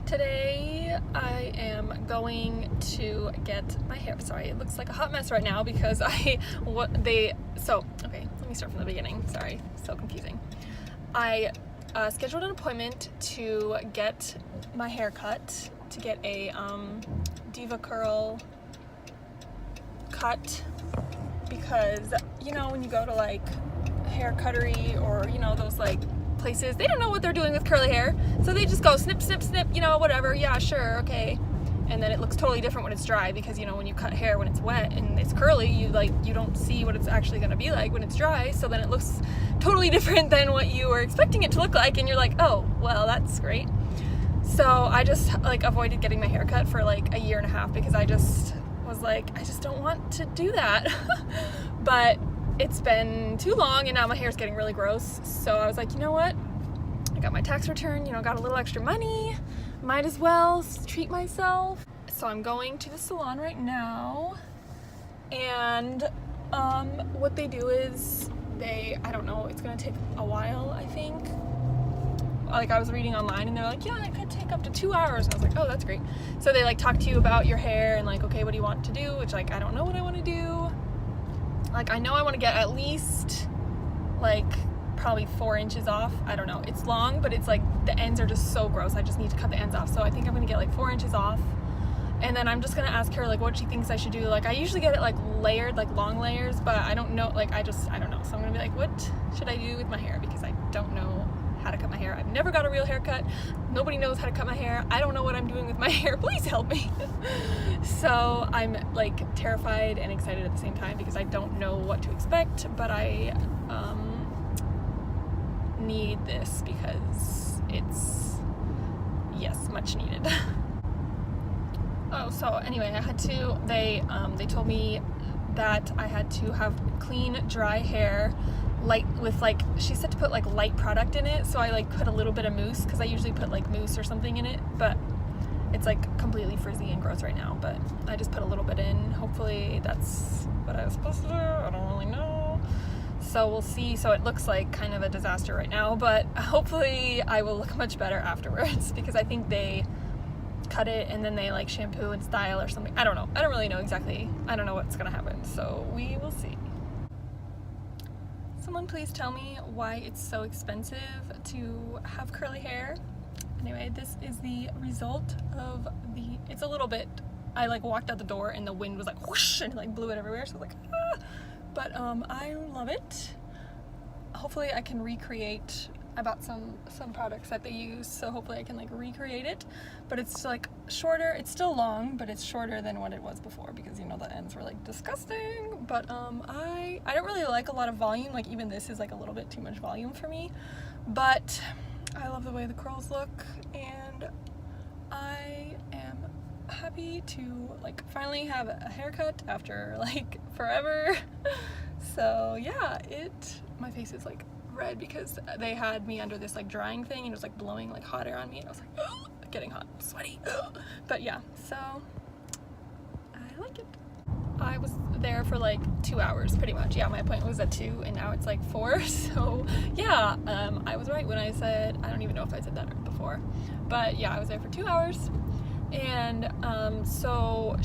Today I am going to get my hair. Sorry, it looks like a hot mess right now because okay, let me start from the beginning. Sorry, so confusing. I scheduled an appointment to get my hair cut, to get a Diva Curl cut, because you know when you go to like hair cuttery or you know those like places, they don't know what they're doing with curly hair, so they just go snip snip snip, you know, whatever, yeah, sure, okay, and then it looks totally different when it's dry, because you know when you cut hair when it's wet and it's curly, you don't see what it's actually going to be like when it's dry, so then it looks totally different than what you were expecting it to look like, and you're like, oh well, that's great. So I just avoided getting my hair cut for like a year and a half because I just was like, I just don't want to do that. But it's been too long and now my hair's getting really gross, so I was like, you know what, I got my tax return, you know, got a little extra money, might as well treat myself. So I'm going to the salon right now, and what they do is I don't know, it's gonna take a while, I think. Like I was reading online and they're like, yeah, it could take up to 2 hours, and I was like, oh, that's great. So they like talk to you about your hair and like, okay, what do you want to do, which like I don't know what I want to do. Like I know I want to get at least like probably 4 inches off. I don't know, it's long, but it's like the ends are just so gross, I just need to cut the ends off. So I think I'm gonna get like 4 inches off, and then I'm just gonna ask her like what she thinks I should do. Like I usually get it like layered, like long layers, but I don't know, like I don't know. So I'm gonna be like, what should I do with my hair, because I don't know how to cut my hair. I've never got a real haircut. Nobody knows how to cut my hair. I don't know what I'm doing with my hair. Please help me. So I'm like terrified and excited at the same time because I don't know what to expect, but I need this because it's, yes, much needed. Oh, so anyway, they told me that I had to have clean, dry hair, light with like, she said to put like light product in it, so I like put a little bit of mousse, because I usually put like mousse or something in it, but it's like completely frizzy and gross right now, but I just put a little bit in. Hopefully that's what I was supposed to do, I don't really know, so we'll see. So it looks like kind of a disaster right now, but hopefully I will look much better afterwards, because I think they cut it and then they like shampoo and style or something. I don't know, I don't really know exactly, I don't know what's gonna happen, so we will see. Someone please tell me why it's so expensive to have curly hair. Anyway, this is the result of it's a little bit, I like walked out the door and the wind was like whoosh and like blew it everywhere, so I was like, ah! But I love it. Hopefully I can recreate, I bought some products that they use, so hopefully I can like recreate it, but it's like shorter, it's still long, but it's shorter than what it was before, because you know the ends were like disgusting. But I don't really like a lot of volume, like even this is like a little bit too much volume for me, but I love the way the curls look, and I am happy to like finally have a haircut after like forever. So yeah, my face is like red because they had me under this like drying thing and it was like blowing like hot air on me, and I was like, oh, getting hot, sweaty. But yeah, so I like it. I was there for like 2 hours pretty much. Yeah, my appointment was at 2 and now it's like 4, so yeah, I was right when I said, I don't even know if I said that before, but yeah, I was there for 2 hours. And so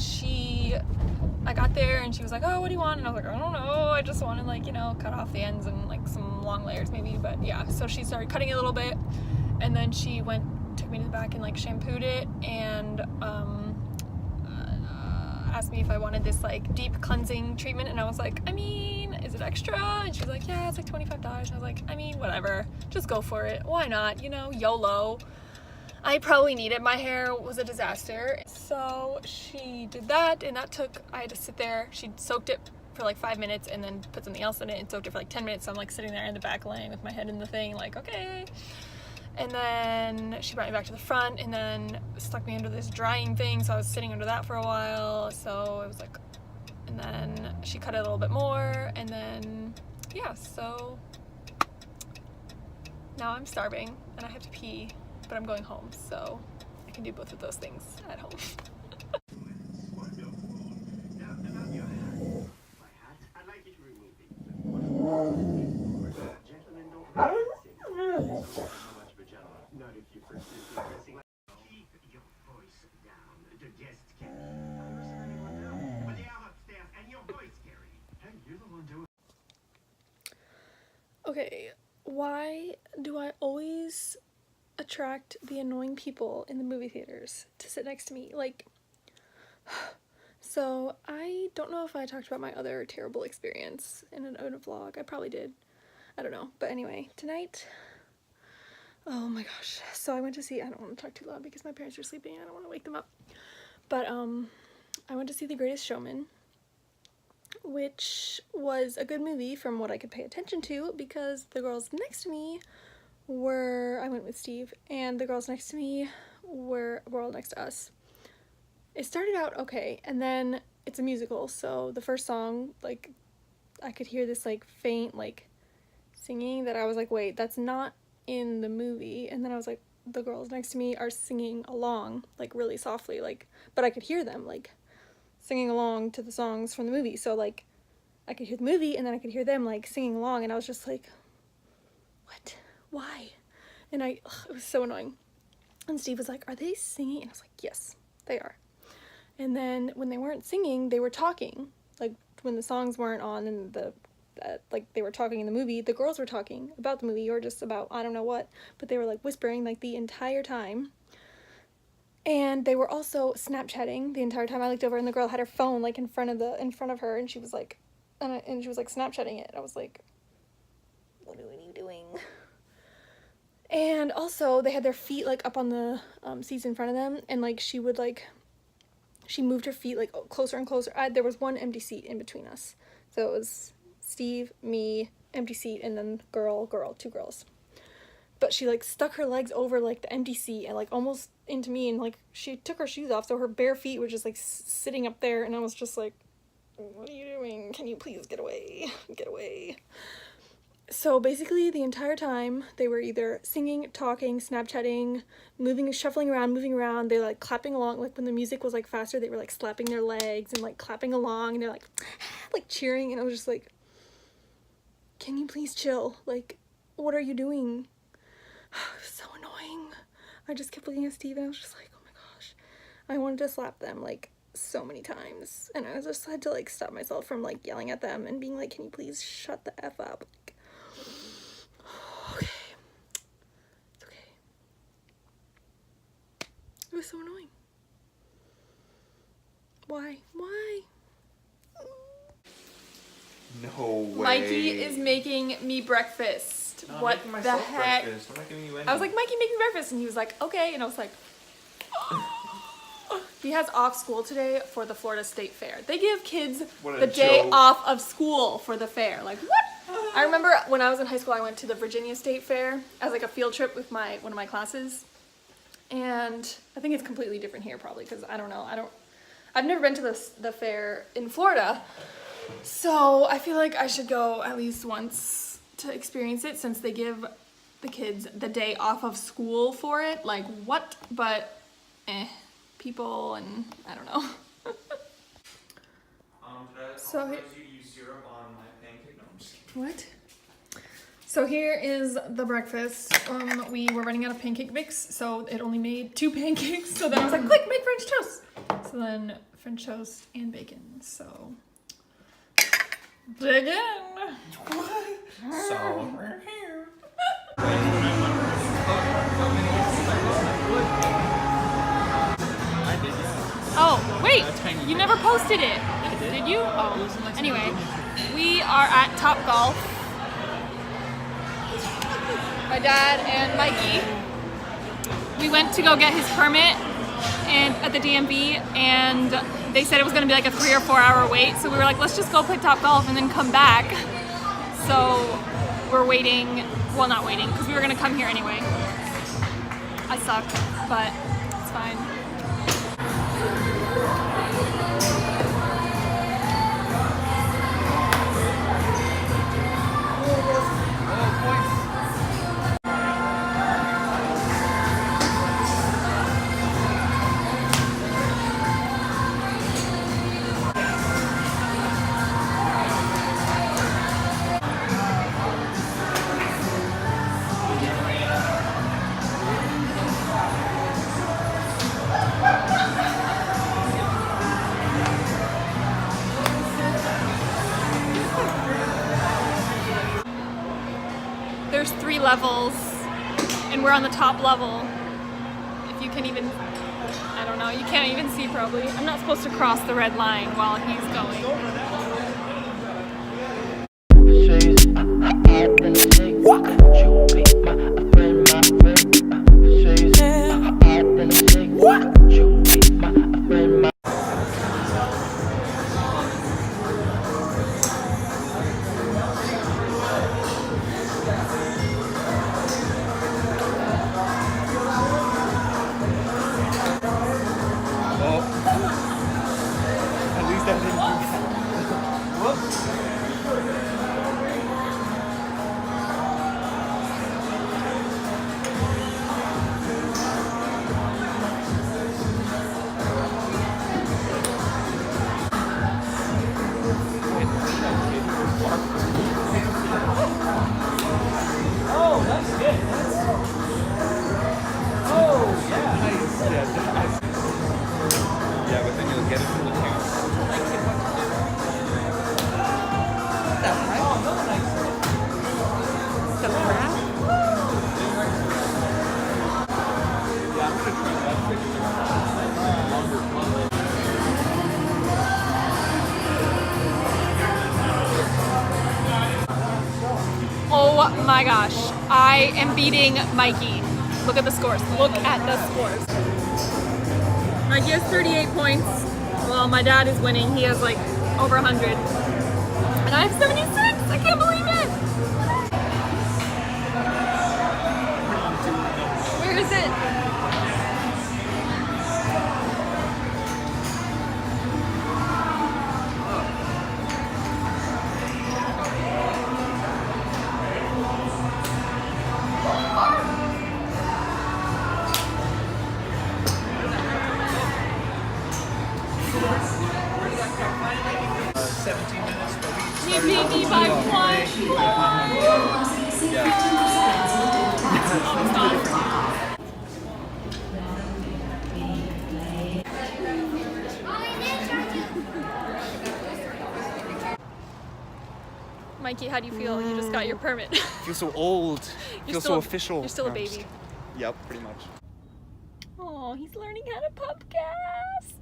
I got there and she was like, oh, what do you want? And I was like, I don't know, I just wanted like, you know, cut off the ends and like some long layers maybe. But yeah, so she started cutting it a little bit, and then she took me to the back and like shampooed it, and asked me if I wanted this like deep cleansing treatment, and I was like, I mean, is it extra? And she was like, yeah, it's like $25. And I was like, I mean, whatever, just go for it, why not, you know, YOLO. I probably need it. My hair was a disaster. So she did that, and I had to sit there. She soaked it for like 5 minutes and then put something else in it and soaked it for like 10 minutes. So I'm like sitting there in the back laying with my head in the thing like, okay. And then she brought me back to the front and then stuck me under this drying thing. So I was sitting under that for a while. So it was like, and then she cut it a little bit more, and then, yeah, so now I'm starving and I have to pee. But I'm going home, so I can do both of those things at home. Sit down. The guest can. I'm missing anyone now. But they are upstairs, and your voice, Gary. Hey, you're the one doing. Okay, why do I always attract the annoying people in the movie theaters to sit next to me? Like, so I don't know if I talked about my other terrible experience in a vlog. I probably did. I don't know. But anyway, tonight, oh my gosh. So I went to see, I don't want to talk too loud because my parents are sleeping. I don't want to wake them up. But I went to see The Greatest Showman, which was a good movie from what I could pay attention to because the girls next to me were, I went with Steve, and the girls next to me were all next to us. It started out okay, and then it's a musical, so the first song, like, I could hear this, like, faint, like, singing that I was like, wait, that's not in the movie, and then I was like, the girls next to me are singing along, like, really softly, like, but I could hear them, like, singing along to the songs from the movie, so, like, I could hear the movie, and then I could hear them, like, singing along, and I was just like, what? Why? And it was so annoying. And Steve was like, are they singing? And I was like, yes, they are. And then when they weren't singing, they were talking. Like, when the songs weren't on and like, they were talking in the movie, the girls were talking about the movie or just about, I don't know what, but they were, like, whispering, like, the entire time. And they were also Snapchatting the entire time. I looked over and the girl had her phone, like, in front of her, and she was like, and she was, like, Snapchatting it. I was like, what are you doing? And also, they had their feet, like, up on the seats in front of them, and, like, she moved her feet, like, closer and closer. There was one empty seat in between us. So it was Steve, me, empty seat, and then girl, two girls. But she, like, stuck her legs over, like, the empty seat and, like, almost into me, and, like, she took her shoes off, so her bare feet were just, like, sitting up there, and I was just like, what are you doing? Can you please get away? Get away. So basically the entire time they were either singing, talking, Snapchatting, shuffling around, moving around. They were, like, clapping along. Like, when the music was, like, faster, they were, like, slapping their legs and, like, clapping along, and they're like like cheering, and I was just like, can you please chill? Like, what are you doing? So annoying. I just kept looking at Steve and I was just like, oh my gosh. I wanted to slap them, like, so many times, and I just had to, like, stop myself from, like, yelling at them and being like, can you please shut the F up? Like, okay. It's okay. It was so annoying. Why? No way. Mikey is making me breakfast. No, I'm what making the myself heck? breakfast. I'm not giving you any. I was like, Mikey, make me breakfast, and he was like, okay, and I was like, he has off school today for the Florida State Fair. They give kids the day off of school for the fair. Like, what? I remember when I was in high school, I went to the Virginia State Fair as, like, a field trip with one of my classes. And I think it's completely different here, probably, because I don't know. I've never been to the fair in Florida, so I feel like I should go at least once to experience it, since they give the kids the day off of school for it. Like, what? But, people, and I don't know. So you use syrup on my pancake? No, I'm just kidding. What? So here is the breakfast. We were running out of pancake mix, so it only made 2 pancakes. So then I was like, quick, make French toast. So then French toast and bacon. So dig in. So we're here. Oh, wait, you never posted it. Did you? Oh, anyway, we are at Topgolf. My dad and Mikey. We went to go get his permit and at the DMV, and they said it was gonna be like a 3 or 4 hour wait. So we were like, let's just go play Topgolf and then come back. So we're waiting, well, not waiting, because we were gonna come here anyway. I suck, but it's fine. levels, and we're on the top level. If you can even, I don't know, you can't even see probably. I'm not supposed to cross the red line while he's going. At least I didn't do that. Whoops. Oh, that's good. Oh, yeah. Nice. Yeah, but then you'll get it from the camera. Yeah, I'm gonna try that picture. Longer play. Oh my gosh, I am beating Mikey. Look at the scores. Look at the scores. Mikey has 38 points. Well, my dad is winning. He has like over 100. And I have 76. I can't believe it. Where is it? He beat me by one. Mikey, how do you feel? You just got your permit. I feel so old. I feel so official. You're still a No, I'm just baby. kidding. Yep, pretty much. Oh, he's learning how to pup gas.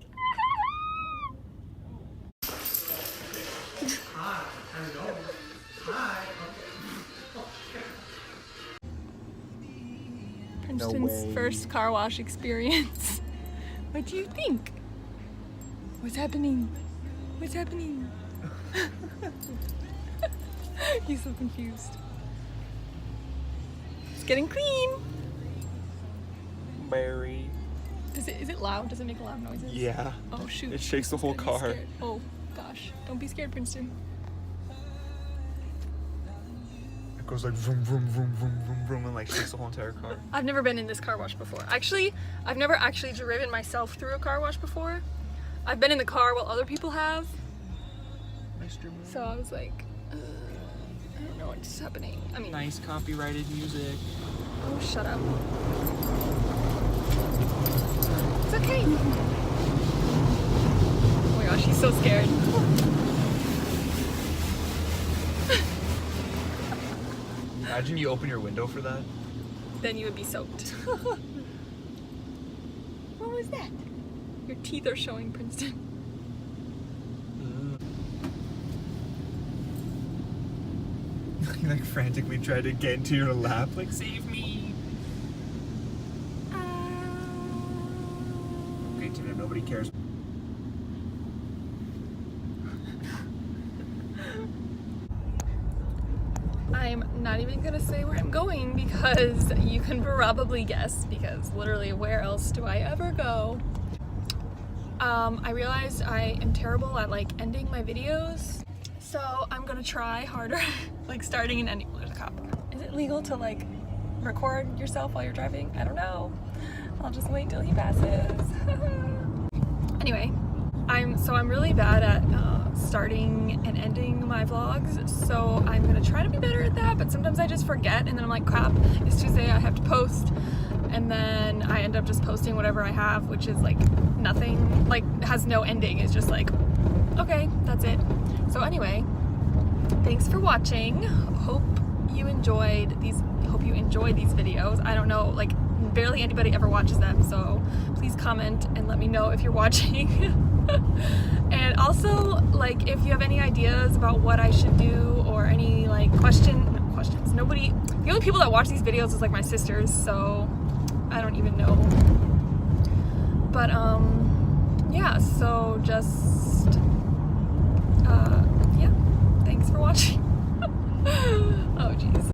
Princeton's first car wash experience. What do you think? What's happening? What's happening? He's so confused. It's getting clean. Barry. Is it loud? Does it make loud noises? Yeah. Oh shoot. It shakes the whole I'm car. scared. Oh gosh. Don't be scared, Princeton. It goes like vroom, vroom, vroom, vroom, vroom, vroom, and like shakes the whole entire car. I've never been in this car wash before. Actually, I've never actually driven myself through a car wash before. I've been in the car while other people have. So I was like, I don't know what's happening. I mean, Nice copyrighted music. oh, shut up. It's okay. Oh my gosh, he's so scared. Imagine you open your window for that. Then you would be soaked. What was that? Your teeth are showing, Princeton. You like frantically try to get into your lap, like save me. Okay, Tina, nobody cares. I'm not even gonna say where I'm going because you can probably guess, because literally where else do I ever go? I realized I am terrible at like ending my videos, so I'm gonna try harder. Like starting and ending. There's a cop. Is it legal to like record yourself while you're driving? I don't know. I'll just wait till he passes. Anyway, I'm really bad at starting and ending my vlogs, so I'm gonna try to be better at that, but sometimes I just forget and then I'm like, crap, it's Tuesday, I have to post, and then I end up just posting whatever I have, which is like nothing, like has no ending. It's just like, okay, that's it. So anyway, thanks for watching. Hope you enjoyed these hope you enjoy these videos. I don't know, like barely anybody ever watches them, so please comment and let me know if you're watching. And also, like, if you have any ideas about what I should do or any like questions. Nobody, the only people that watch these videos is like my sisters, so I don't even know. But yeah, so just yeah, thanks for watching. Oh geez.